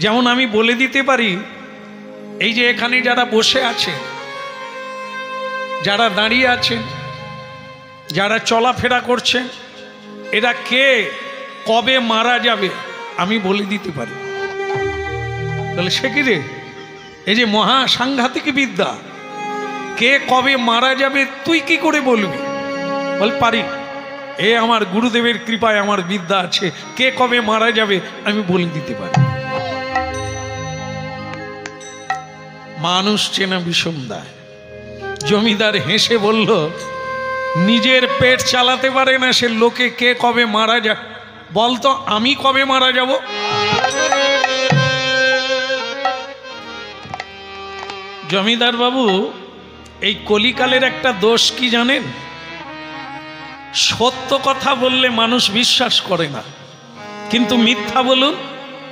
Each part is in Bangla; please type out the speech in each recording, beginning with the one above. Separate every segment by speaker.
Speaker 1: যেমন আমি বলে দিতে পারি, এই যে এখানে যারা বসে আছে, যারা দাঁড়িয়ে আছেন, যারা চলাফেরা করছেন, এরা কে কবে মারা যাবে আমি বলে দিতে পারি। তাহলে সে কি রে, এই যে মহা সাংঘাতিক বিদ্যা, কে কবে মারা যাবে তুই কি করে বলবি? বল পারি, এ আমার গুরুদেবের কৃপায় আমার বিদ্যা আছে, কে কবে মারা যাবে আমি বলে দিতে পারি। মানুষ চেনা বিষম দায়। জমিদার হেসে বলল, নিজের পেট চালাতে পারে না সে লোকে কে কবে মারা যায় বলতো, আমি কবে মারা যাব? জমিদার বাবু, এই কলিকালের একটা দোষ কি জানেন? সত্য কথা বললে মানুষ বিশ্বাস করে না, কিন্তু মিথ্যা বলুন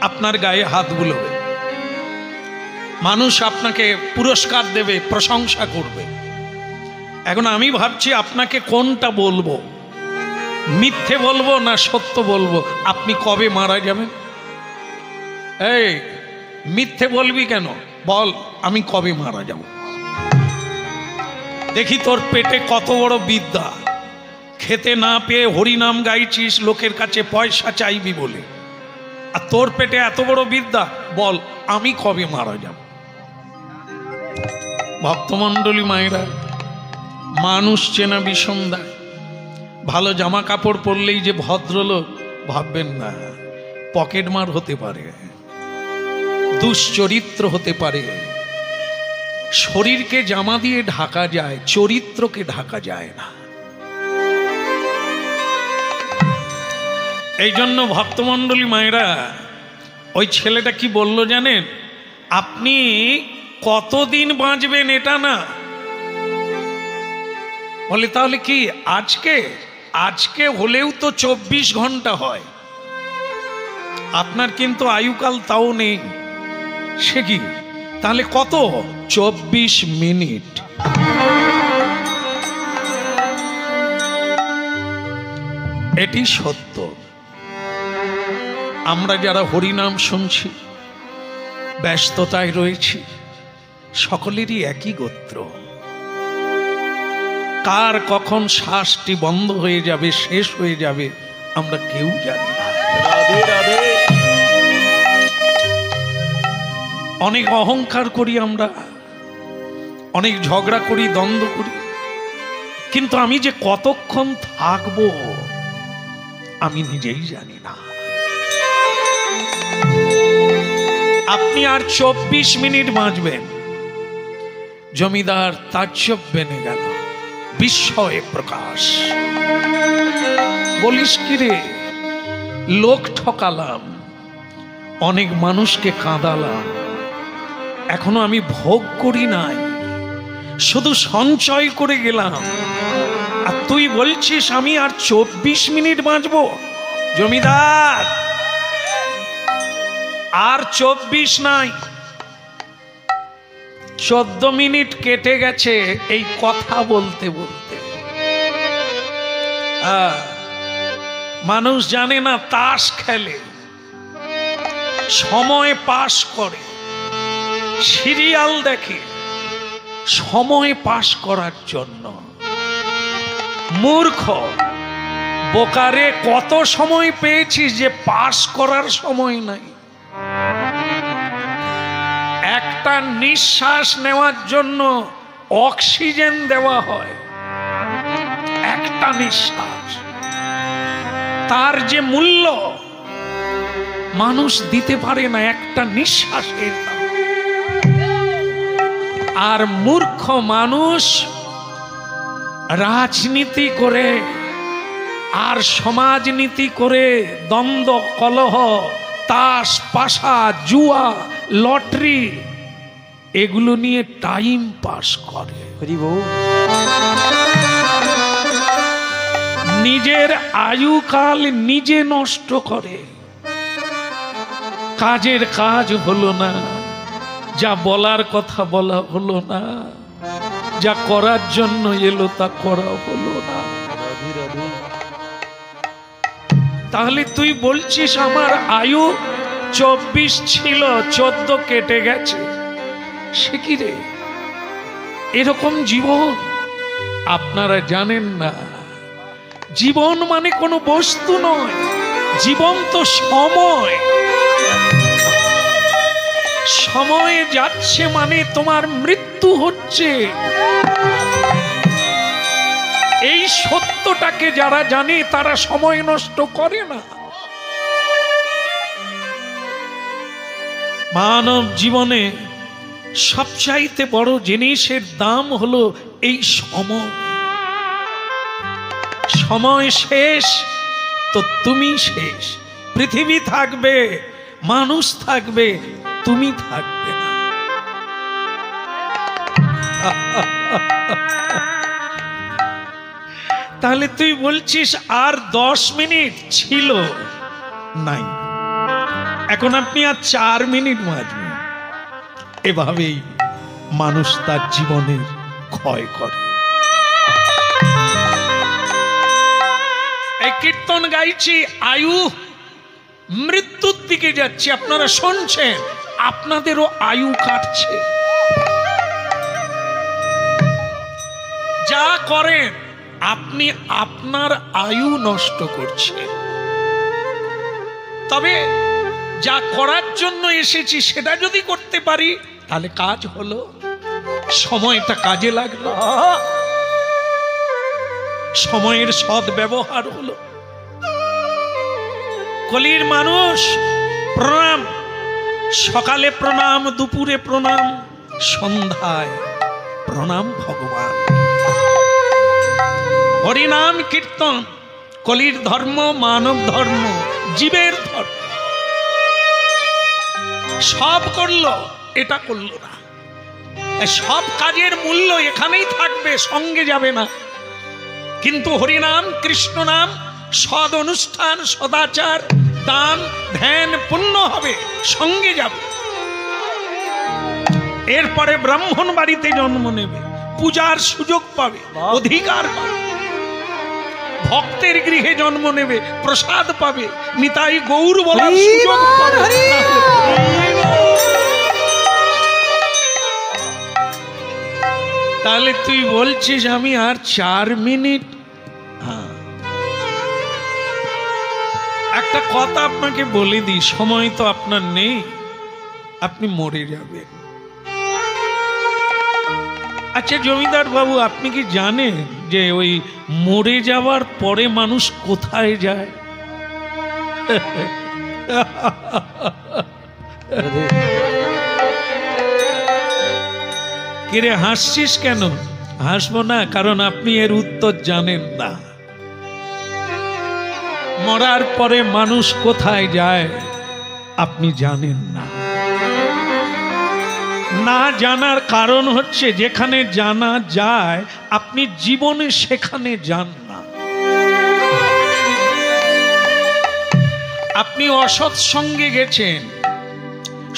Speaker 1: আপনার গায়ে হাত বুলোবে, মানুষ আপনাকে পুরস্কার দেবে, প্রশংসা করবে। এখন আমি ভাবছি আপনাকে কোনটা বলবো, মিথ্যে বলবো না সত্য বলবো? আপনি কবে মারা যাবেন? এই মিথ্যে বলবি কেন? বল আমি কবে মারা যাব। দেখি তোর পেটে কত বড় বিদ্যা, খেতে না পেয়ে হরিনাম গাইছিস লোকের কাছে পয়সা চাইবি বলে, আর তোর পেটে এত বড় বিদ্যা, বল আমি কবে মারা যাব। ভক্তমণ্ডলী মায়েরা, মানুষ চেনা বিষম দায়। ভালো জামা কাপড় পরলেই যে ভদ্রলোক ভাববেন না, পকেটমার হতে পারে, দুশ্চরিত্র হতে পারে। শরীরকে জামা দিয়ে ঢাকা যায়, চরিত্রকে ঢাকা যায় না। এই জন্য ভক্তমণ্ডলী মায়েরা, ওই ছেলেটা কি বলল জানেন? আপনি কতদিন বাঁচবেন এটা না, বলে তাহলে কি আজকে? আজকে হলেও তো 24 ঘন্টা হয়, আপনার কিন্তু আয়ুকাল তাও নেই। সে কি তাহলে কত? 24 মিনিট। এটি সত্য। আমরা যারা হরিনাম শুনছি, ব্যস্ততায় রয়েছি, সকলেরই একই গোত্র। কার কখন শ্বাসটি বন্ধ হয়ে যাবে, শেষ হয়ে যাবে, আমরা কেউ জানি না। অনেক অহংকার করি আমরা, অনেক ঝগড়া করি, দ্বন্দ্ব করি, কিন্তু আমি যে কতক্ষণ থাকবো আমি নিজেই জানি না। আপনি আর 24 মিনিট বাঁচবেন। জমিদার তাজ্জব বেনে গেল, বিস্ময়ে প্রকাশ। বলিস কি রে, লোক ঠকালাম, অনেক মানুষকে কাঁদালাম, এখনো আমি ভোগ করি নাই, শুধু সঞ্চয় করে গেলাম, আর তুই বলছিস আমি আর 24 মিনিট বাঁচবো? জমিদার, আর 24 নাই, 14 মিনিট কেটে গেছে এই কথা বলতে বলতে। মানুষ জানে না তাস খেলে, সময় পাস করে, সিরিয়াল দেখে সময় পাস করার জন্য। মূর্খ বোকারে, কত সময় পেয়েছিস যে পাস করার সময় নাই। একটা নিঃশ্বাস নেওয়ার জন্য অক্সিজেন দেওয়া হয়, একটা নিঃশ্বাস, তার যে মূল্য মানুষ দিতে পারে না, একটা নিঃশ্বাসের। আর মূর্খ মানুষ রাজনীতি করে আর সমাজনীতি করে, দ্বন্দ্ব কলহ, তাস পাশা, জুয়া, লটারি, এগুলো নিয়ে টাইম পাস করে। নিজের আয়ুকাল নিজে নষ্ট করে। কাজের কাজ হলো না, যা বলার কথা বলা হলো না, যা করার জন্য এলো তা করা হলো না। তাহলে তুই বলছিস আমার আয়ু 24 ছিল, 14 কেটে গেছে। সে কি রে, এরকম জীবন আপনারা জানেন না। জীবন মানে কোনো বস্তু নয়, জীবন তো সময়। সময়ে যাচ্ছে মানে তোমার মৃত্যু হচ্ছে। এই সত্যটাকে যারা জানে তারা সময় নষ্ট করে না। মানব জীবনে সবচাইতে বড় জিনিসের দাম হলো এই সময়। সময় শেষ তো তুমি শেষ। পৃথিবী থাকবে, মানুষ থাকবে, তুমি থাকবে না। তাহলে তুই বলছিস আর 10 মিনিট ছিল নাই, এখন আপনি আর 4 মিনিট বাঁচবেন। এভাবেই মানুষ তার জীবনের ক্ষয় করে। এই কীর্তন গাইছি, আয়ু মৃত্যুর দিকে যাচ্ছে। আপনারা শুনছেন, আপনাদেরও আয়ু কাটছে। যা করেন আপনি আপনার আয়ু নষ্ট করছেন। তবে যা করার জন্য এসেছি সেটা যদি করতে পারি তাহলে কাজ হলো, সময়টা কাজে লাগলো, সময়ের সৎ ব্যবহার হলো। কলির মানুষ প্রণাম, সকালে প্রণাম, দুপুরে প্রণাম, সন্ধ্যায় প্রণাম ভগবান। হরিনাম কীর্তন কলির ধর্ম, মানব ধর্ম, জীবের ধর্ম। সব করলো, এটা করলো না। সব কাজের মূল্য এখানেই থাকবে, সঙ্গে যাবে না। কিন্তু হরিনাম, কৃষ্ণ নাম, সদ অনুষ্ঠান, সদাচার, দান, ধ্যান, পুণ্য হবে, সঙ্গে যাবে। এরপরে ব্রাহ্মণ বাড়িতে জন্ম নেবে, পূজার সুযোগ পাবে, অধিকার পাবে। ভক্তের গৃহে জন্ম নেবে, প্রসাদ পাবে, নিতাই গৌর বলার সুযোগ পাবে। তাহলে তুই বলছিস আমি আর 4 মিনিট। একটা কথা আপনাকে বলে দিই, সময় তো আপনার নেই, আপনি মরে যাবেন। আচ্ছা জমিদার বাবু, আপনি কি জানেন যে ওই মরে যাওয়ার পরে মানুষ কোথায় যায়? কিরে হাসছিস কেন? হাসবো না, কারণ আপনি এর উত্তর জানেন না। মরার পরে মানুষ কোথায় যায় আপনি জানেন না। না জানার কারণ হচ্ছে যেখানে জানা যায় আপনি জীবনে সেখানে যান না। আপনি অসৎ সঙ্গে গেছেন,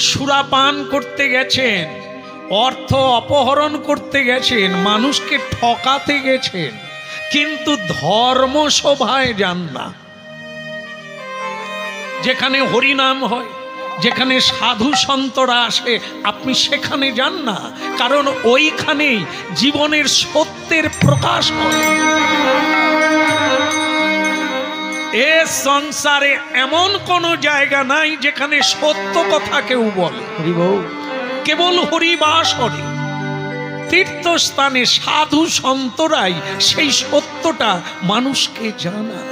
Speaker 1: সুরাপান করতে গেছেন, অর্থ অপহরণ করতে গেছেন, মানুষকে ঠকাতে গেছেন, কিন্তু ধর্মসভায় যান না। যেখানে হরিনাম হয়, যেখানে সাধু সন্তরা আসে, আপনি সেখানে যান না, কারণ ওইখানেই জীবনের সত্যের প্রকাশ হয়। এ সংসারে এমন কোন জায়গা নাই যেখানে সত্য কথা কেউ বলে। কেবল হরিবাস হরে। তীর্থস্থানে সাধু সন্তরাই সেই সত্যটা মানুষকে জানায়।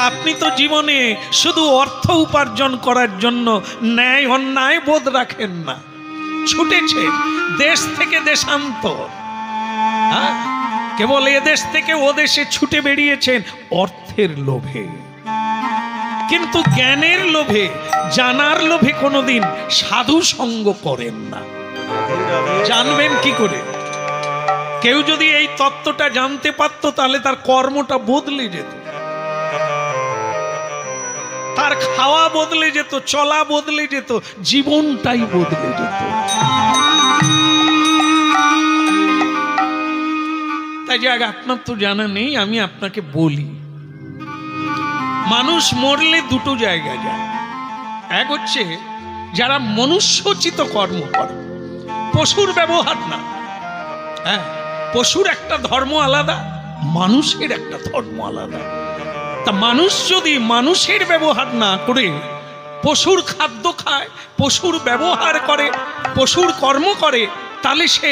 Speaker 1: আপনি তো জীবনে শুধু অর্থ উপার্জন করার জন্য ন্যায় অন্যায় বোধ রাখেন না, ছুটেছেন দেশ থেকে দেশান্তর। কেবল এ দেশ থেকে ও দেশে ছুটে বেরিয়েছেন অর্থের লোভে, কিন্তু জ্ঞানের লোভে, জানার লোভে কোনোদিন সাধু সঙ্গ করেন না। জানবেন কি করে? কেউ যদি এই তত্ত্বটা জানতে পারত তাহলে তার কর্মটা বদলে যেত, তার খাওয়া বদলে যেত, চলা বদলে যেত, জীবনটাই বদলে যেত। তাই যাক, আপনার তো জানা নেই, আমি আপনাকে বলি। মানুষ মরলে দুটো জায়গায় যায়। এক হচ্ছে যারা মনুষ্যোচিত কর্ম করে, পশুর ব্যবহার না। হ্যাঁ, পশুর একটা ধর্ম আলাদা, মানুষের একটা ধর্ম আলাদা। তা মানুষ যদি মানুষের ব্যবহার না করে পশুর খাদ্য খায়, পশুর ব্যবহার করে, পশুর কর্ম করে, তাহলে সে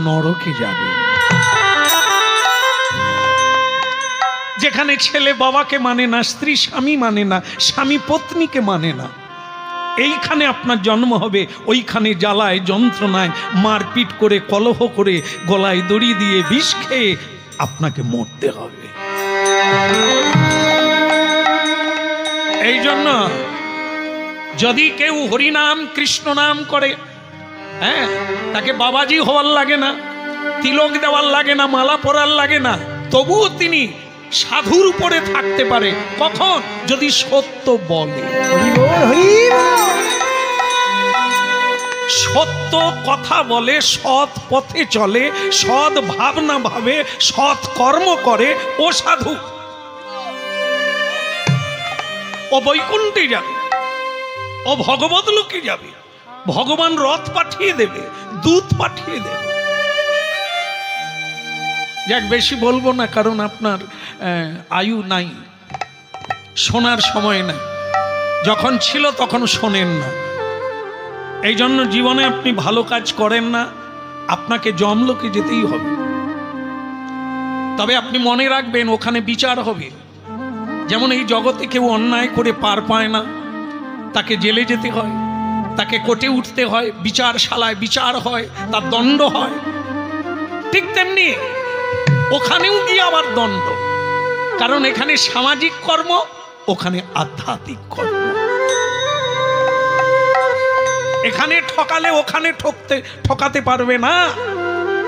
Speaker 1: নরকে যাবে। যেখানে ছেলে বাবাকে মানে না, স্ত্রী স্বামী মানে না, স্বামী পত্নীকে মানে না, এইখানে আপনার জন্ম হবে। ওইখানে জ্বালায় যন্ত্রণায় মারপিট করে, কলহ করে, গলায় দড়ি দিয়ে বিষ খেয়ে আপনাকে মরতে হবে। এই জন্য যদি কেউ হরিনাম কৃষ্ণ নাম করে, হ্যাঁ, তাকে বাবাজি হওয়ার লাগে না, তিলক দেওয়ার লাগে না, মালা পরার লাগে না, তবুও তিনি সাধুর উপরে থাকতে পারে। কখন? যদি সত্য বলে, সত্য কথা বলে, সৎ পথে চলে, সৎ ভাবনা ভাবে, সৎ কর্ম করে, ও সাধু। ও বৈকুণ্ঠে যাবে, ও ভগবত লোকে যাবে। ভগবান রথ পাঠিয়ে দেবে, দূত পাঠিয়ে দেবে। যাক, বেশি বলবো না, কারণ আপনার আয়ু নাই, শোনার সময় নাই। যখন ছিল তখন শোনেন না। এই জন্য জীবনে আপনি ভালো কাজ করেন না, আপনাকে যমলোকে যেতেই হবে। তবে আপনি মনে রাখবেন, ওখানে বিচার হবে। যেমন এই জগতে কেউ অন্যায় করে পার পায় না, তাকে জেলে যেতে হয়, তাকে কোর্টে উঠতে হয়, বিচারশালায় বিচার হয়, তার দণ্ড হয়। ঠিক তেমনি ওখানেও গিয়ে আবার দণ্ড। কারণ এখানে সামাজিক কর্ম, ওখানে আধ্যাত্মিক কর্ম। এখানে ঠকালে ওখানে ঠকাতে পারবে না।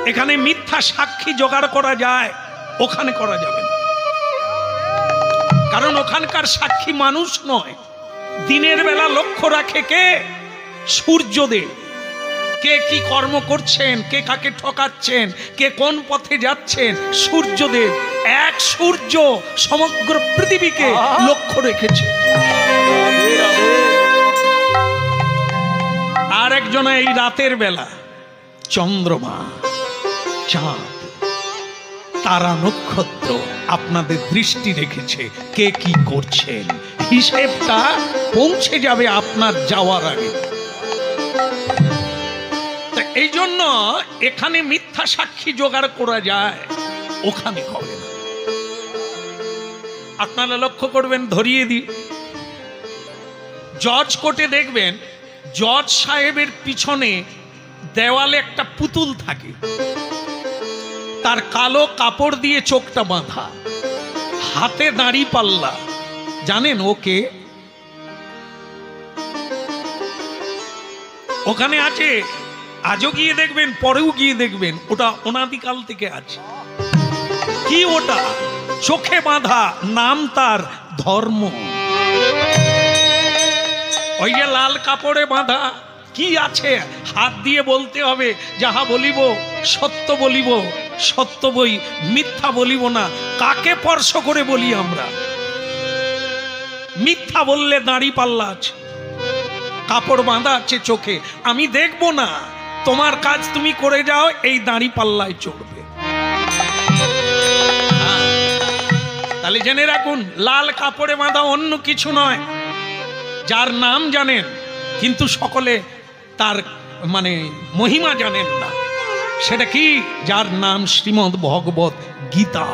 Speaker 1: এখানে মিথ্যা সাক্ষী জোগাড় করা যায়, ওখানে করা যাবে না। কারণ ওখানকার সাক্ষী মানুষ নয়। দিনের বেলা লক্ষ্য রাখে কে? সূর্যদেব। কে কি কর্ম করছেন, কে কাকে ঠকাচ্ছেন, কে কোন পথে যাচ্ছেন, সূর্যদেব। এক সূর্য সমগ্র পৃথিবীকে লক্ষ্য রেখেছে। আর একজনা এই রাতের বেলা চন্দ্রমা, চাঁদ, তারা, নক্ষত্র আপনাদের দৃষ্টি রেখেছে কে কি করছেন। হিসেবটা পৌঁছে যাবে আপনার যাওয়ার আগে। এই জন্য এখানে মিথ্যা সাক্ষী জোগাড় করা যায়, ওখানে হবে না। আপনারা লক্ষ্য করবেন, ধরিয়ে দিই, জজ কোর্টে দেখবেন জজ সাহেবের পিছনে দেওয়ালে একটা পুতুল থাকে, তার কালো কাপড় দিয়ে চোখটা বাঁধা, হাতে দাঁড়ি পাল্লা। জানেন ওকে? ওখানে আছে, আজও গিয়ে দেখবেন, পরেও গিয়ে দেখবেন, ওটা অনাদিকাল থেকে আছে। কি ওটা? চোখে বাঁধা, নাম তার ধর্ম। ওই যে লাল কাপড়ে বাঁধা, কি আছে? হাত দিয়ে বলতে হবে, যাহা বলিব সত্য বলিব, সত্য বই, মিথ্যা বলিব না। কাকে স্পর্শ করে বলি আমরা? মিথ্যা বললে দাঁড়ি পাল্লা আছে, কাপড় বাঁধা আছে চোখে, আমি দেখব না। তোমার কাজ তুমি করে যাও, এই দাঁড়ি পাল্লায় চড়বে। তাহলে জেনে রাখুন, লাল কাপড়ে বাঁধা অন্য কিছু নয়। যার নাম জানেন, কিন্তু সকলে তার মানে মহিমা জানেন না। সেটা কি? যার নাম শ্রীমদ্ ভগবত গীতা।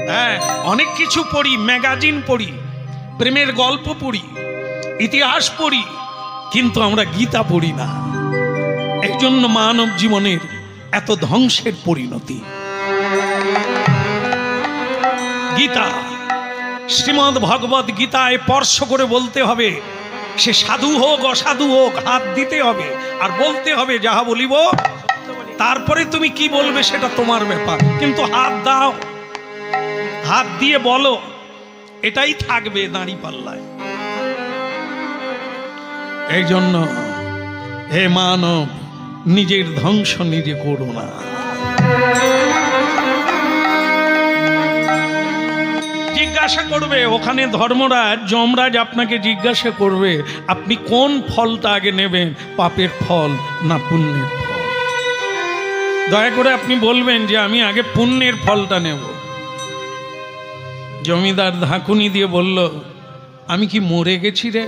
Speaker 1: হ্যাঁ, অনেক কিছু পড়ি, ম্যাগাজিন পড়ি, প্রেমের গল্প পড়ি, ইতিহাস পড়ি, কিন্তু আমরা গীতা পড়ি না। এই জন্য মানব জীবনের এত ধ্বংসের পরিণতি। গীতা, শ্রীমদ্ ভগবত গীতায় স্পর্শ করে বলতে হবে, সে সাধু হোক অসাধু হোক, হাত দিতে হবে আর বলতে হবে যাহা বলিব। তারপরে তুমি কি বলবে সেটা তোমার ব্যাপার, কিন্তু হাত দাও, হাত দিয়ে বলো, এটাই থাকবে দাঁড়ি পাল্লায়। এই জন্য হে মানব, নিজের ধ্বংস নিজে করো না। জিজ্ঞাসা করবে, ওখানে ধর্মরাজ যমরাজ আপনাকে জিজ্ঞাসা করবে আপনি কোন ফলটা আগে নেবেন, পাপের ফল না পুণ্যের ফল? দয়া করে আপনি বলবেন যে আমি আগে পুণ্যের ফলটা নেব। জমিদার ধাকুনি দিয়ে বলল, আমি কি মরে গেছি রে?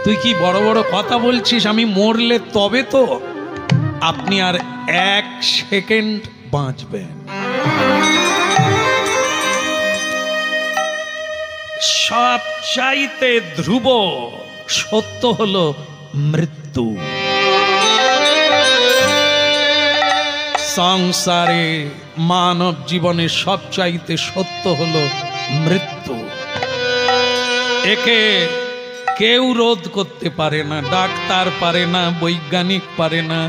Speaker 1: তুই কি বড় বড় কথা বলছিস? আমি মরলে তবে তো আপনি আর 1 সেকেন্ড বাঁচবেন। সবচাইতে ধ্রুব সত্য হলো মৃত্যু। সংসারে মানব জীবনে সবচাইতে সত্য হলো মৃত্যু। একে কেউ রোধ করতে পারে না, ডাক্তার পারে না, বৈজ্ঞানিক পারে না,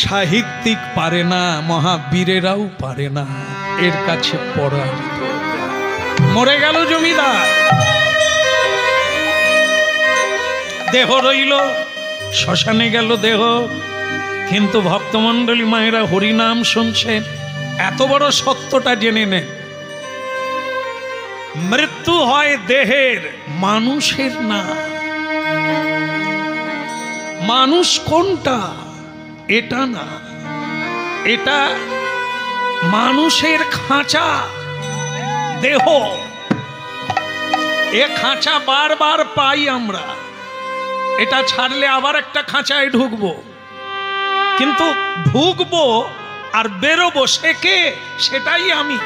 Speaker 1: সাহিত্যিক পারে না, মহাবীরেরাও পারে না। এর কাছে পরাজিত। মরে গেল জমিদার, দেহ রইল, শ্মশানে গেল দেহ। কিন্তু ভক্তমণ্ডলী মায়েরা হরিনাম শুনছেন, এত বড় সত্যটা জেনে নেন, মৃত্যু হয় দেহের, মানুষের না। মানুষ কোনটা? এটা না, এটা মানুষের খাঁচা দেহ। এ খাঁচা বারবার পাই আমরা, এটা ছাড়লে আবার একটা খাঁচায় ঢুকবো, কিন্তু ঢুকবো আর বেরোবো সে কে? সেটাই আমি।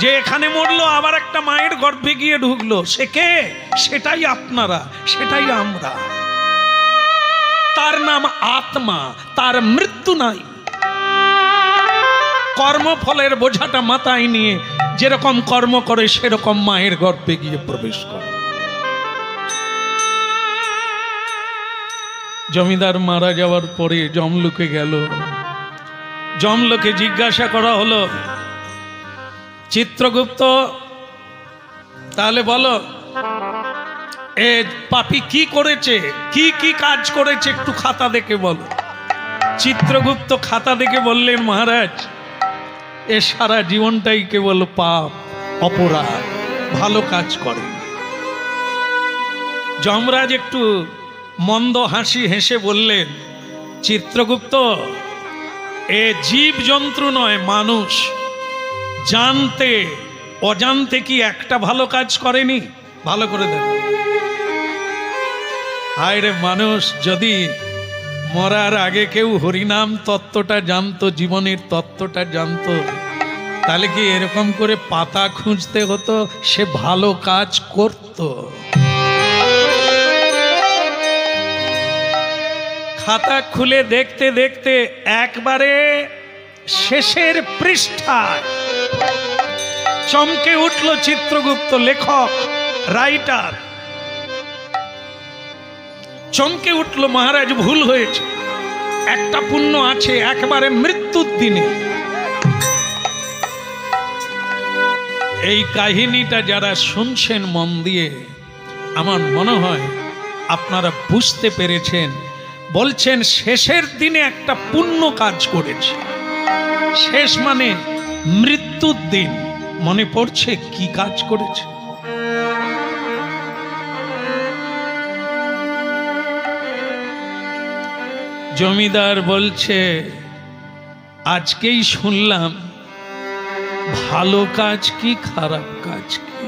Speaker 1: যে এখানে মরলো আবার একটা মায়ের গর্ভে গিয়ে ঢুকলো, সে কে? সেটাই আপনারা, সেটাই আমরা। তার নাম আত্মা, তার মৃত্যু নাই। কর্মফলের বোঝাটা মাথায় নিয়ে যেরকম কর্ম করে সেরকম মায়ের গর্ভে গিয়ে প্রবেশ করে। জমিদার মারা যাওয়ার পরে যমলোকে গেল। যমলোকে জিজ্ঞাসা করা হলো, চিত্রগুপ্ত তাহলে বলো এ পাপী কি করেছে, কি কি কাজ করেছে একটু খাতা দেখে বলো। চিত্রগুপ্ত খাতা দেখে বললেন, মহারাজ এ সারা জীবনটাই কেবল পাপ অপরাধ, ভালো কাজ করে। যমরাজ একটু মন্দ হাসি হেসে বললেন, চিত্রগুপ্ত এ জীব জন্তু নয়, মানুষ। জানতে অজান্তে কি একটা ভালো কাজ করেনি? ভালো করে দেখো। হায় রে মানুষ, যদি মরার আগে কেউ হরিনাম তত্ত্বটা জানতো, জীবনের তত্ত্বটা জানতো, তাহলে কি এরকম করে পাতা খুঁজতে হতো? সে ভালো কাজ করত। খাতা খুলে দেখতে দেখতে একবারে শেষের পৃষ্ঠায় চমকে উঠল চিত্রগুপ্ত, লেখক, রাইটার। চমকে উঠল, মহারাজ ভুল হয়েছে, একটা পুণ্য আছে একবারে মৃত্যুর দিনে। এই কাহিনীটা যারা শুনছেন মন দিয়ে, আমার মনে হয় আপনারা বুঝতে পেরেছেন। বলছেন শেষের দিনে একটা পুণ্য কাজ করেছে। শেষ মানে মৃত্যুর দিন। মনে পড়ছে কি কাজ করেছে? জমিদার বলছে, আজকেই শুনলাম ভালো কাজ কি খারাপ কাজ কি।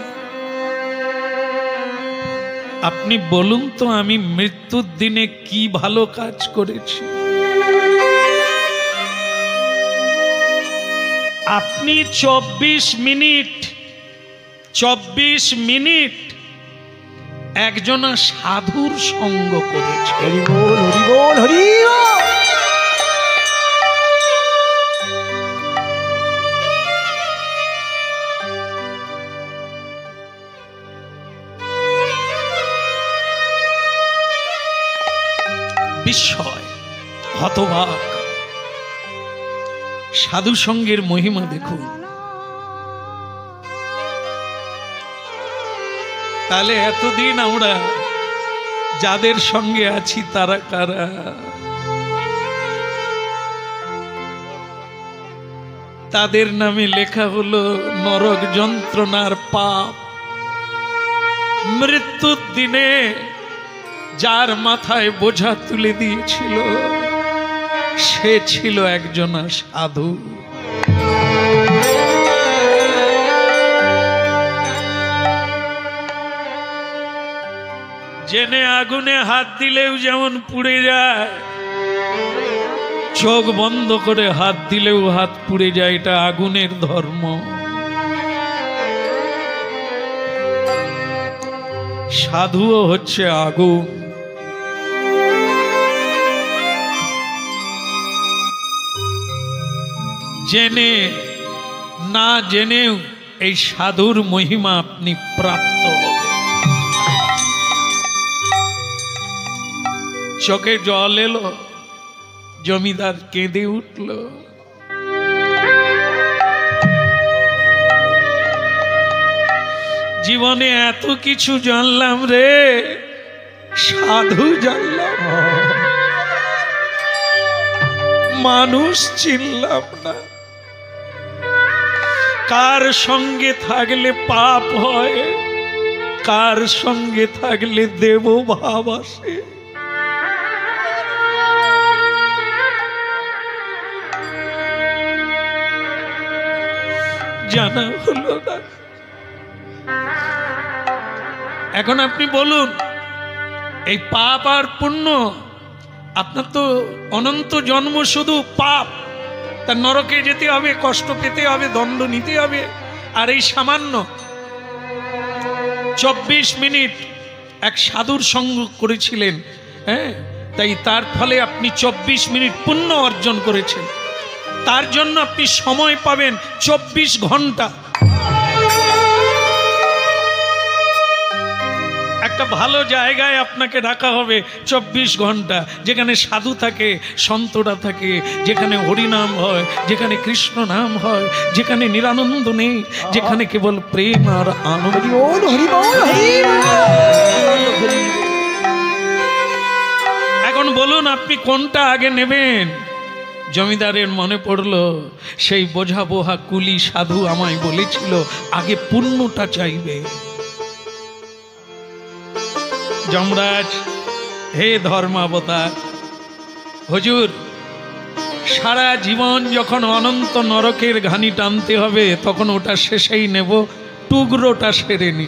Speaker 1: আপনি বলুন তো, আমি মৃত্যুর দিনে কি ভালো কাজ করেছি? আপনি 24 মিনিট একজন সাধুর সঙ্গ করেছে। হরি বল, হরি বল, হরি বল। বিস্ময়, হতবাক। সাধু সঙ্গের মহিমা দেখুন। তাহলে এতদিন আমরা যাদের সঙ্গে আছি তারা কারা? তাদের নামে লেখা হলো নরক যন্ত্রণার পাপ। মৃত্যুর দিনে যার মাথায় বোঝা তুলে দিয়েছিল সে ছিল একজন সাধু। জেনে আগুনে হাত দিলেও যেমন পুড়ে যায়, চোখ বন্ধ করে হাত দিলেও হাত পুড়ে যায়, এটা আগুনের ধর্ম। সাধুও হচ্ছে আগুন। জেনে না জেনেও এই সাধুর মহিমা আপনি প্রাপ্ত হবেন। চোখে জল এলো, জমিদার কেঁদে উঠল। জীবনে এত কিছু জানলাম রে, সাধু জানলাম, মানুষ চিনলাম না। কার সঙ্গে থাকলে পাপ হয়, কার সঙ্গে থাকলে দেব ভাব আসে। জানা হলো না। এখন আপনি বলুন, এই পাপ আর পুণ্য, আপনার তো অনন্ত জন্ম শুধু পাপ, তার নরকে যেতে হবে, কষ্ট পেতে হবে, দণ্ড নিতে হবে। আর এই সামান্য 24 মিনিট এক সাধুর সঙ্গ করেছিলেন, হ্যাঁ, তাই তার ফলে আপনি 24 মিনিট পুণ্য অর্জন করেছেন। তার জন্য আপনি সময় পাবেন 24 ঘন্টা। একটা ভালো জায়গায় আপনাকে রাখা হবে 24 ঘন্টা, যেখানে সাধু থাকে, সন্তরা থাকে, যেখানে হরিনাম হয়, যেখানে কৃষ্ণ নাম হয়, যেখানে নিরানন্দ নেই, যেখানে কেবল প্রেম আর আনন্দ। এখন বলুন আপনি কোনটা আগে নেবেন? জমিদারের মনে পড়ল সেই বোঝা বোহা কুলি সাধু আমায় বলেছিল আগে পুণ্যটা চাইবে। যমরাজ, হে ধর্মাবতার, হুজুর সারা জীবন যখন অনন্ত নরকের ঘানি টানতে হবে তখন ওটা শেষেই নেব, টুকরোটা সেরে নি,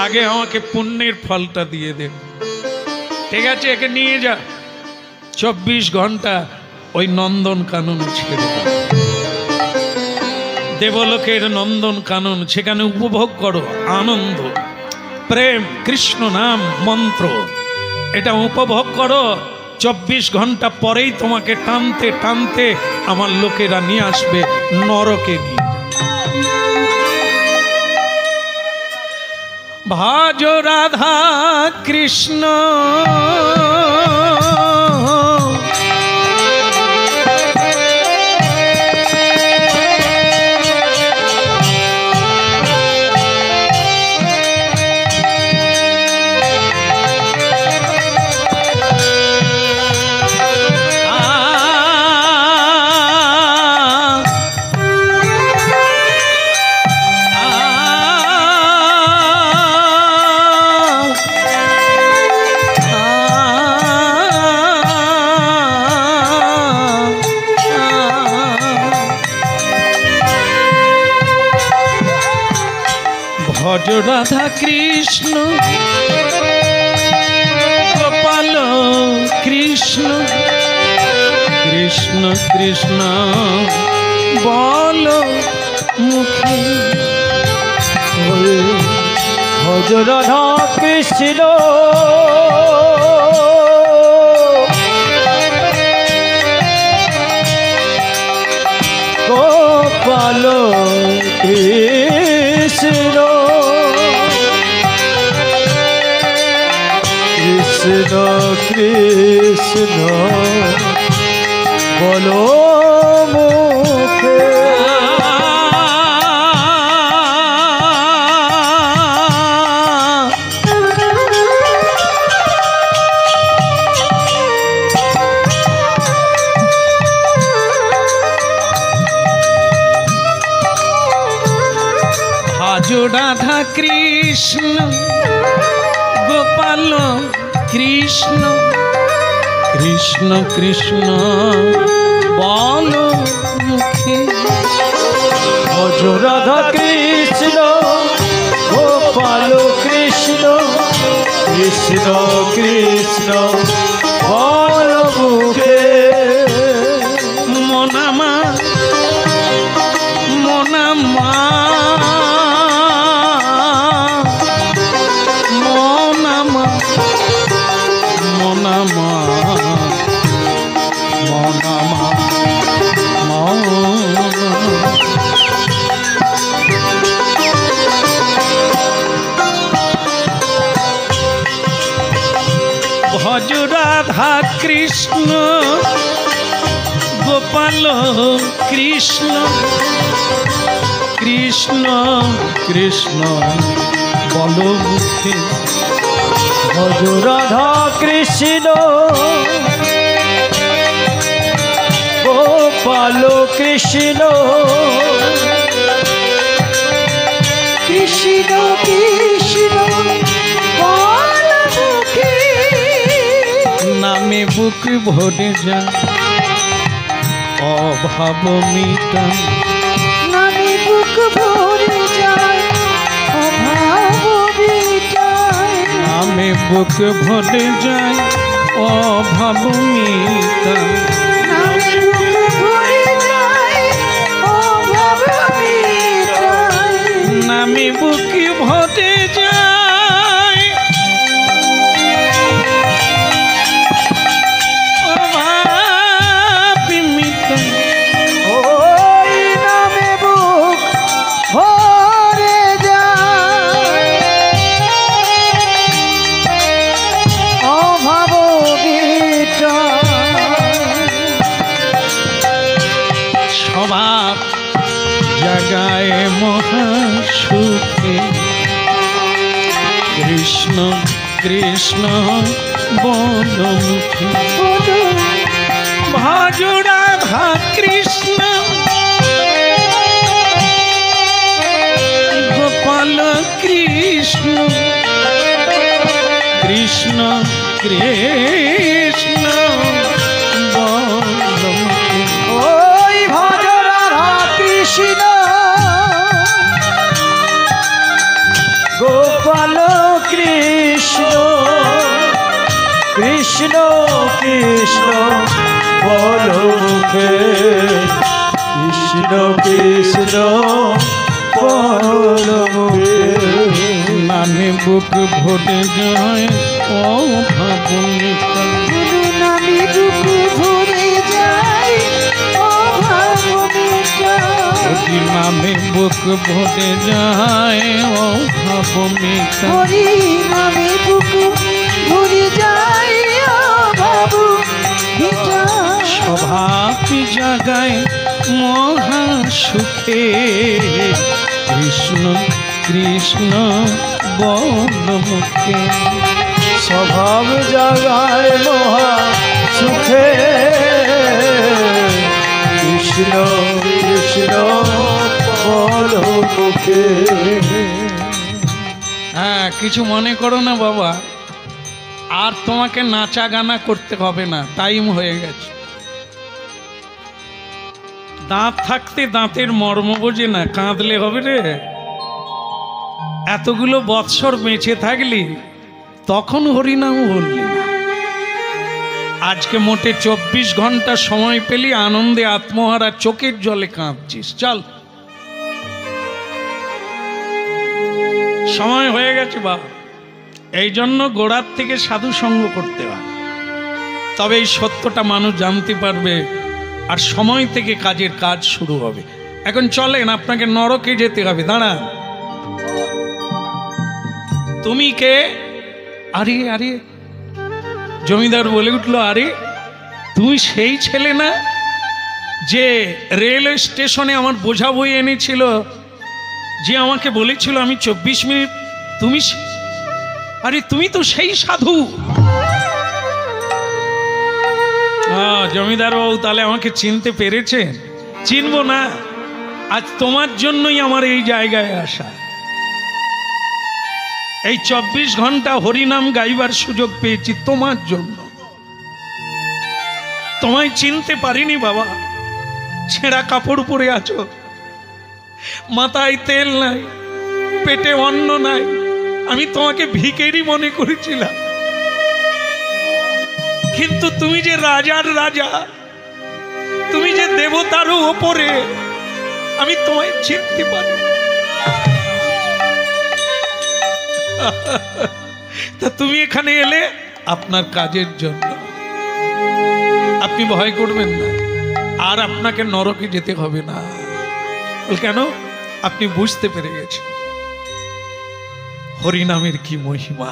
Speaker 1: আগে আমাকে পুণ্যের ফলটা দিয়ে দেব। ঠিক আছে, একে নিয়ে যা, 24 ঘন্টা ওই নন্দন কানন ছেড়ে দাও, দেবলোকের নন্দন কানন, সেখানে উপভোগ করো আনন্দ, প্রেম, কৃষ্ণ নাম মন্ত্র, এটা উপভোগ করো। 24 ঘন্টা পরেই তোমাকে টানতে টানতে আমার লোকেরা নিয়ে আসবে নরকে নিয়ে। ভজ রাধা কৃষ্ণ ভজ রাধা কৃষ্ণ গোপাল কৃষ্ণ কৃষ্ণ কৃষ্ণ বল মুখে।
Speaker 2: ভজ রাধা কৃষ্ণ গোপাল কৃষ্ণ কৃষ্ণ কৃষ্ণ বলো মুখে।
Speaker 1: ভজ রাধা কৃষ্ণ গোপাল কৃষ্ণ কৃষ্ণ কৃষ্ণ বল মুখে
Speaker 2: ভজ রাধা কৃষ্ণ গোপাল কৃষ্ণ কৃষ্ণ কৃষ্ণ বল মুখে
Speaker 1: মনামা মনামা মনামা মনামা মনামা মনামা ভজ রাধা কৃষ্ণ গোপাল কৃষ্ণ কৃষ্ণ কৃষ্ণ বল মুখে
Speaker 2: ভজ রাধা কৃষ্ণ গোপাল কৃষ্ণ কৃষ্ণ কৃষ্ণ বল মুখে
Speaker 1: নামে বুক ভরে যা অভাব মিটান
Speaker 2: নামে বুক ভরে যায় অভাব মিটায়
Speaker 1: নামে বুক ভরে যায় অভাব মিটান
Speaker 2: নামে বুক ভরে যায় অভাব মিটায়
Speaker 1: নামে বুক ভরে যায় অভাব মিটান
Speaker 2: ওই নামে বুক ভরে যায় অভাব মিটায়
Speaker 1: স্বভাব জাগায় মহাসুখে কৃষ্ণ কৃষ্ণ বল মুখে ভজ রাধা কৃষ্ণ গোপাল কৃষ্ণ কৃষ্ণ কৃষ্ণ বল মুখে
Speaker 2: ওই ভজ রাধা কৃষ্ণ গোপাল কৃষ্ণ কৃষ্ণ কৃষ্ণ বল মুখে কৃষ্ণ কৃষ্ণ বল মুখে
Speaker 1: নামে বুক ভরে যায় অভাব মিটান
Speaker 2: নামে বুক ভরে যায় অভাব মিটায়
Speaker 1: হরি নামে বুক ভরে যায় অভাব মিটান
Speaker 2: হরি নামে বুক ভরে যায় অভাব মিটায়
Speaker 1: স্বভাব জাগায় মহা সুখে কৃষ্ণ কৃষ্ণ বল মুখে
Speaker 2: স্বভাব জাগায় মহা সুখে কৃষ্ণ কৃষ্ণ বল মুখে
Speaker 1: হ্যাঁ কিছু মনে করো না বাবা, আর তোমাকে নাচা গানা করতে হবে না, টাইম হয়ে গেছে। দাঁত থাকতে দাঁতের মর্ম বোঝে না, কাঁদলে হবে রে। এতগুলো বৎসর বেঁচে থাকলি তখন হরিনাম বললি না। আজকে মোটে 24 ঘন্টা সময় পেলি, আনন্দে আত্মহারা চোখের জলে কাঁদছিস। চল, সময় হয়ে গেছে বাবা। এই জন্য গোড়ার থেকে সাধু সঙ্গ করতে হয়, তবে এই সত্যটা মানুষ জানতে পারবে আর সময় থেকে কাজের কাজ শুরু হবে। এখন চলেন, আপনাকে নরকে যেতে হবে। দাঁড়ান, তুমি কে? আরে আরে, জমিদার বলে উঠল, আরে তুমি সেই ছেলে না যে রেলওয়ে স্টেশনে আমার বোঝা বই এনেছিল, যে আমাকে বলেছিল আমি 24 মিনিট। তুমি, আরে তুমি তো সেই সাধু। জমিদার বাবু তাহলে আমাকে চিনতে পেরেছেন? চিনবো না? আজ তোমার জন্যই আমার এই জায়গায় আসা। এই 24 ঘন্টা হরিনাম গাইবার সুযোগ পেয়েছি তোমার জন্য। তোমায় চিনতে পারিনি বাবা, ছেঁড়া কাপড় পরে আছো, মাথায় তেল নাই, পেটে অন্ন নাই। আমি তোমাকে ভিখারি মনে করেছিলাম, কিন্তু তুমি যে রাজার রাজা, তুমি যে দেবতারও ওপরে, আমি তোমায় চিনতে পারি। তা তুমি এখানে এলে আপনার কাজের জন্য, আপনি ভয় করবেন না, আর আপনাকে নরকে যেতে হবে না। কেন? আপনি বুঝতে পেরে গেছেন হরিনামের কি মহিমা।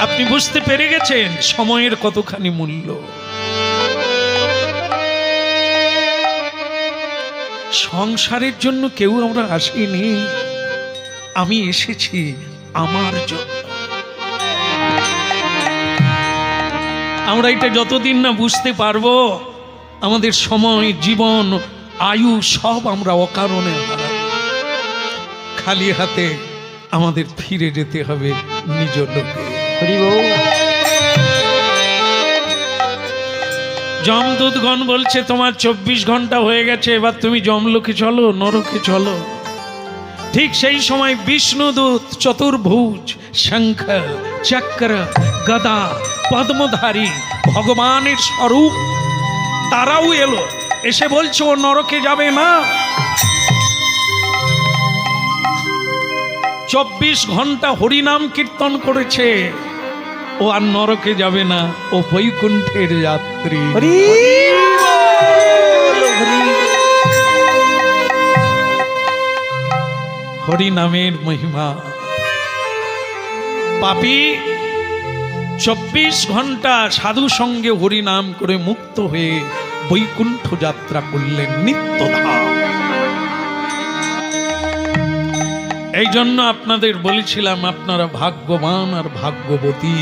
Speaker 1: আপনি বুঝতে পেরে গেছেন সময়ের কতখানি মূল্য। সংসারের জন্য কেউ আমরা আসিনি, আমি এসেছি আমার জন্য। আমরা এটা যতদিন না বুঝতে পারবো, আমাদের সময়, জীবন, আয়ু সব আমরা অকারণে হারাবো। খালি হাতে আমাদের ফিরে যেতে হবে নিজ লোকে। যমদূতগণ বলছে তোমার 24 ঘন্টা হয়ে গেছে, এবার তুমি যমলোকে চলো, নরকে চলো। ঠিক সেই সময় বিষ্ণুদূত চতুর্ভুজ, শঙ্খ, চক্র, গদা, পদ্মধারী ভগবানের স্বরূপ, তারাও এলো। এসে বলছে ও নরকে যাবে না, 24 ঘন্টা হরিনাম কীর্তন করেছে, ও আর নরকে যাবে না, ও বৈকুণ্ঠের যাত্রী। হরিনামের মহিমা। পাপী 24 ঘন্টা সাধু সঙ্গে হরিনাম করে মুক্ত হয়ে বৈকুণ্ঠ যাত্রা করলেন, নিত্যধাম। এই জন্য আপনাদের বলেছিলাম আপনারা ভাগ্যবান আর ভাগ্যবতী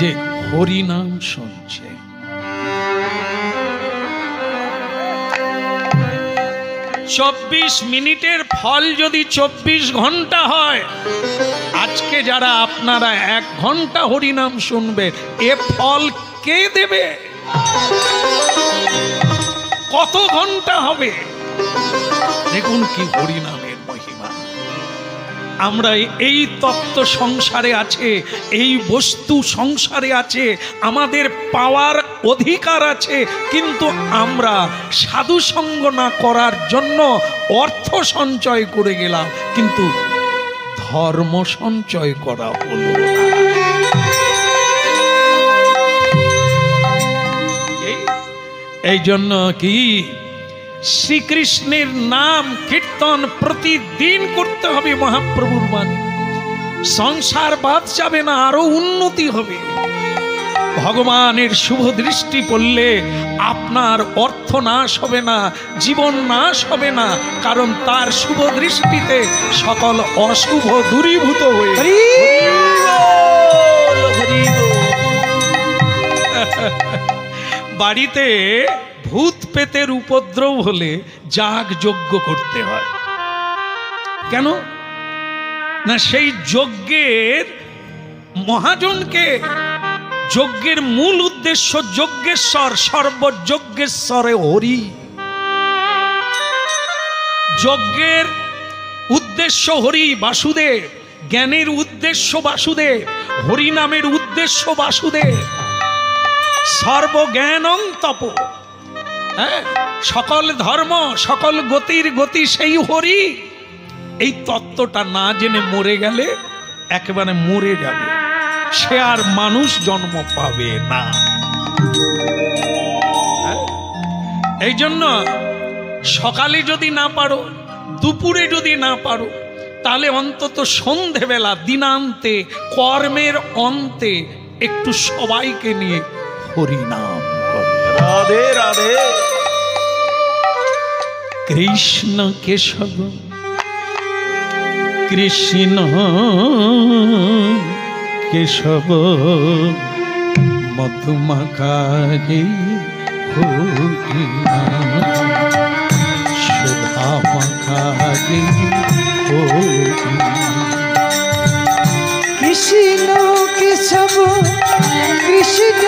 Speaker 1: যে হরিনাম শুনছে। 24 মিনিটের ফল যদি 24 ঘন্টা হয়, আজকে যারা আপনারা 1 ঘন্টা হরিনাম শুনবে, এ ফল কে দেবে? কত ঘন্টা হবে? দেখুন কি হরিনামের মহিমা। আমরা এই তত্ত্ব সংসারে আছে, এই বস্তু সংসারে আছে, আমাদের পাওয়ার অধিকার আছে, কিন্তু আমরা সাধু সঙ্গ না করার জন্য অর্থ সঞ্চয় করে গেলাম, কিন্তু ধর্ম সঞ্চয় করা হলো না। এই জন্য কি শ্রীকৃষ্ণের নাম কীর্তন প্রতিদিন করতে হবে। মহাপ্রভুর বাণী, সংসার বাদ যাবে না, আরো উন্নতি হবে। ভগবানের শুভ দৃষ্টি পড়লে আপনার অর্থ নাশ হবে না, জীবন নাশ হবে না, কারণ তার শুভ দৃষ্টিতে সকল অশুভ দূরীভূত হয়ে বাড়িতে ভূত পেতের উপদ্রব হলে যাগ যজ্ঞ করতে হয়। কেন না? সেই যজ্ঞের মহাজনকে, যজ্ঞের মূল উদ্দেশ্য যজ্ঞেশ্বর, সর্বযজ্ঞেশ্বরে হরি। যজ্ঞের উদ্দেশ্য হরি, বাসুদেব। জ্ঞানের উদ্দেশ্য বাসুদেব, হরিনামের উদ্দেশ্য বাসুদেব। সর্বজ্ঞানং তপ, সকল ধর্ম, সকল গতির গতি সেই হরি। এই তত্ত্বটা না জেনে মরে গেলে একেবারে মরে যাবে, সে আর মানুষ জন্ম পাবে না। এই জন্য সকালে যদি না পারো, দুপুরে যদি না পারো, তাহলে অন্তত সন্ধেবেলা দিনান্তে, কর্মের অন্তে একটু সবাইকে নিয়ে হরিনাম করো। রাধে রাধে। কৃষ্ণ কেশব কৃষ্ণ কেশব মধুমাকারে হরিনাম সুধাম মাখালি
Speaker 2: কৃষ্ণ কেশব কৃষ্ণ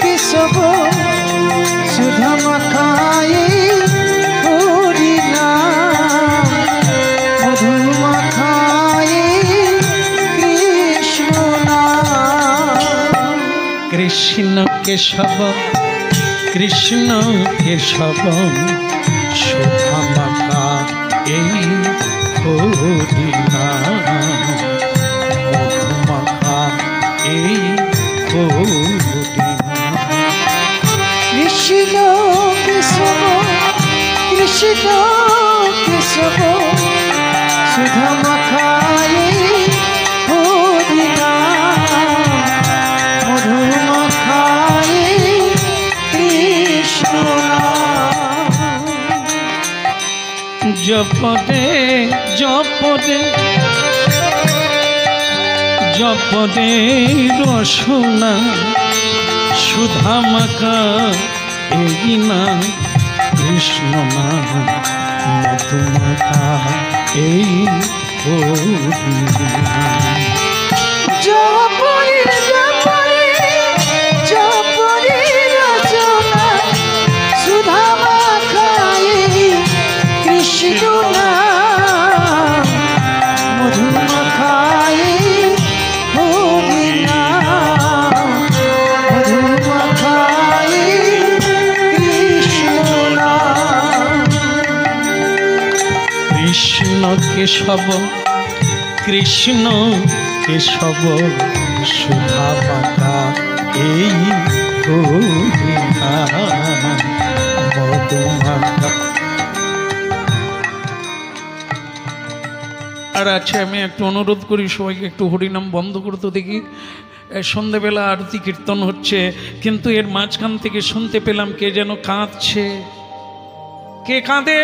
Speaker 2: কেশব সুধা মাখাই হরি নাম মধু মাখাই কৃষ্ণ নাম
Speaker 1: কৃষ্ণ কেশব কৃষ্ণ কেশব সুধা মাখা এই হরি নাম মধু মাখা এই হরি নাম
Speaker 2: কৃষ্ণ কেশব কৃষ্ণ কেশব সুধা মাখাই হরি নাম মধু মাখাই কৃষ্ণ নাম
Speaker 1: জপদে জপদে জপদে রসনা সুধা মাখা এই না কৃষ্ণ নাম মধু মাখা এই হরি নাম
Speaker 2: জপরি জপরি জপরি রচনা সুধা মাখাই কৃষ্ণ নাম মধু মাখাই হরি নাম মধু মাখাই কৃষ্ণ নাম
Speaker 1: কৃষ্ণ কেশব কৃষ্ণ কেশব সুধা মাখা এই হরি নাম মধু মাখা। আর আছে আমি একটু অনুরোধ করি সবাইকে একটু হরিনাম বন্ধ করতে দেখি। সন্ধেবেলা আরতি কীর্তন হচ্ছে কিন্তু এর মাঝখান থেকে শুনতে পেলাম কে যেন কাঁদছে। কে কাঁদে?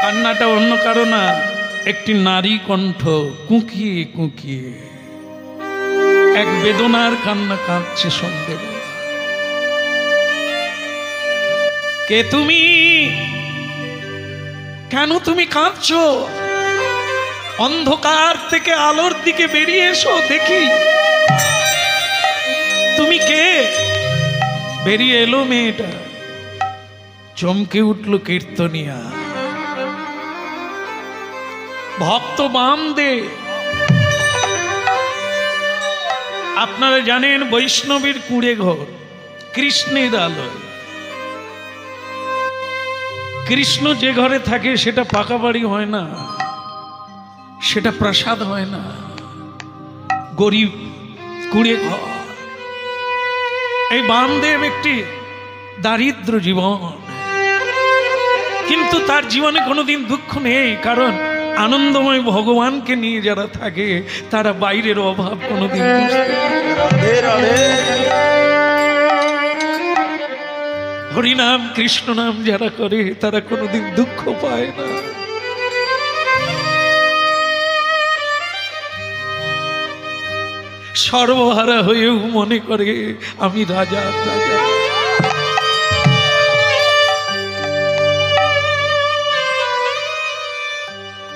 Speaker 1: কান্নাটা অন্য কারো না, একটি নারী কণ্ঠ কুঁকিয়ে কুঁকিয়ে এক বেদনার কান্না কাঁদছে সন্ধেবেলা। কে তুমি? কেন তুমি কাঁদছো? অন্ধকার থেকে আলোর দিকে বেরিয়ে এসো দেখি। তুমি কে? বেরিয়ে এলো মেয়েটা, চমকে উঠল কীর্তনিয়া। ভক্ত বামদে, আপনারা জানেন বৈষ্ণবীর কুড়ে ঘর কৃষ্ণের আলোয়। কৃষ্ণ যে ঘরে থাকে সেটা পাকা বাড়ি হয় না, সেটা প্রাসাদ হয় না, গরিব কুড়ে ঘর। এই বামদেব একটি দারিদ্র জীবন, কিন্তু তার জীবনে কোনোদিন দুঃখ নেই, কারণ আনন্দময় ভগবানকে নিয়ে যারা থাকে তারা বাইরের অভাব কোনোদিন বুঝতে পারে না। হরিনাম কৃষ্ণ নাম যারা করে তারা কোনোদিন দুঃখ পায় না। সর্বহারা হয়েও মনে করে আমি রাজা রাজা।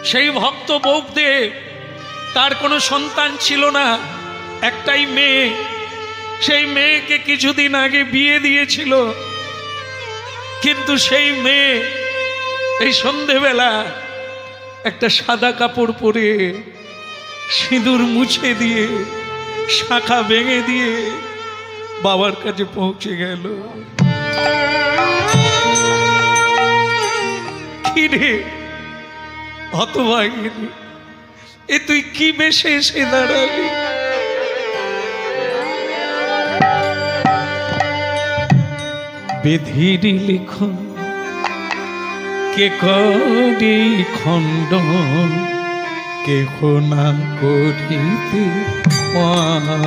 Speaker 1: সেই ভক্ত বৌদেব, তার কোনো সন্তান ছিল না, একটাই মেয়ে। সেই মেয়েকে কিছুদিন আগে বিয়ে দিয়েছিল, কিন্তু সেই মেয়ে এই সন্ধেবেলা একটা সাদা কাপড় পরে সিঁদুর মুছে দিয়ে শাখা ভেঙে দিয়ে বাবার কাছে পৌঁছে গেল। কি রে হতভাগিনী, এ তুই কি বেশে এসে দাঁড়ালি? বিধির লিখন কে করি খণ্ডন, কেহ না করিতে পারে।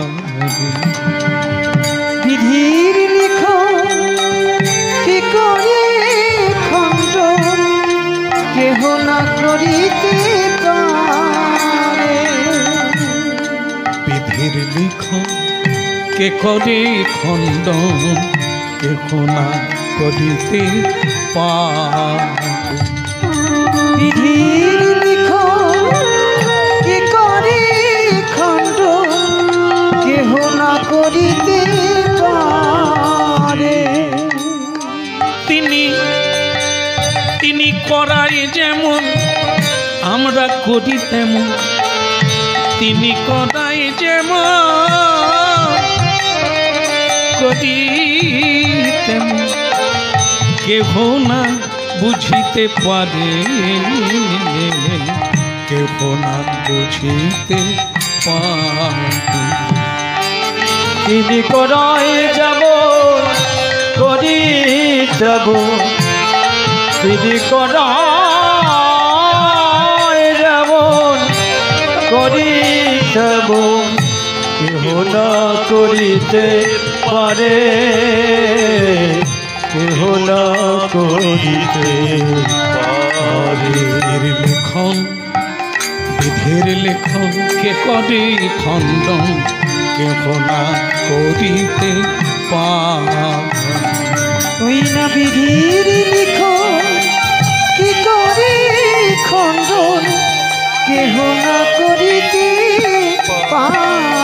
Speaker 2: বিধির লিখন কি করে খণ্ডন, কেহ না করিতে পারে।
Speaker 1: বিধির লিখন কে করে খণ্ডন, কেহ না করিতে
Speaker 2: বিধির লিখন কি করে খণ্ডন কেহ না করিতে পারে।
Speaker 1: তিনি করাই যেমন আমরা করি তেমন, তিনি করাই যেমন করি তেমন, কেহ না বুঝিতে পারে, কেহ না বুঝিতে পারে।
Speaker 3: তিনি করাই যেমন করি তেমন, তিনি করাই যেমন করি তেমন, কেহ না করিতে পারে, কেহ না করিতে পারে।
Speaker 1: লেখন বিধির লেখন কে করে খণ্ডন কেহ না করিতে পারে।
Speaker 2: ওই না বিধির লিখন কি করে খণ্ডন কেহ না করিতে পারে।